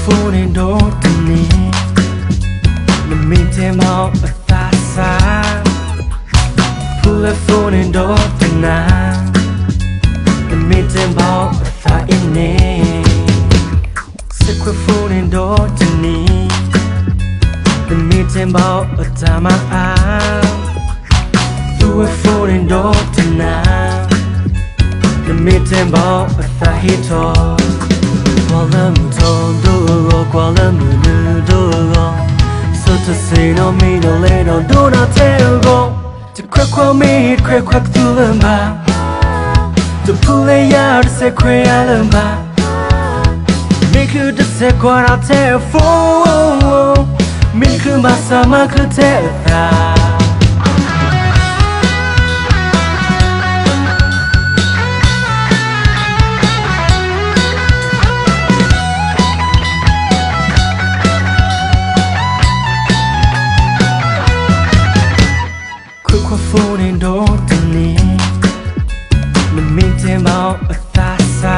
phone door to me the meeting out a thasa pull the phone door to na the meeting out a tha in secret phone door to me the meeting out a tama do a phone door to na the meeting out a tha hito Qualam tondo, qualam nudo. So to say no me no lay no do not tell go. To crack me, crack to lumba. To pull a yard, say cray alumba. Make you the second I'll tell for. Make you my summer could tell that. Phone door to me the meeting out a thasa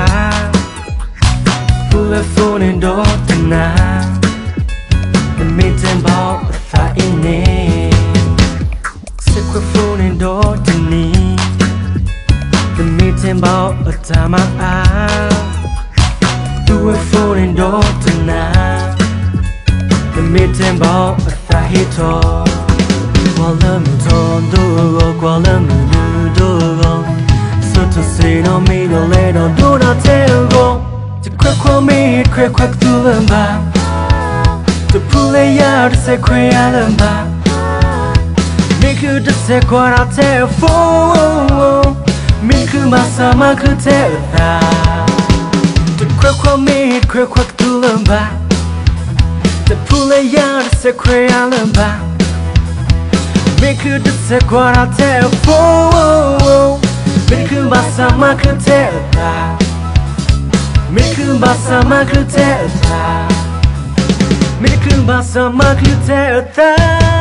pull the phone door to na the meeting out a tha in secret phone door to me the meeting out a tama do a phone door to na the meeting out a tha hito Qualam tondo, qualam nudo. So to say no me no lay no do not tell go. To crack me, crack to lumba. To pull a yard, say cray alumba. Make you the second I'll tell for. Make you my summer could tell that. To crack me, crack to lumba. To pull a yard, say cray alumba. Make you the second I'll tell for. Make you my summer could tell that. Make you my summer could tell that. Make you my summer could tell that.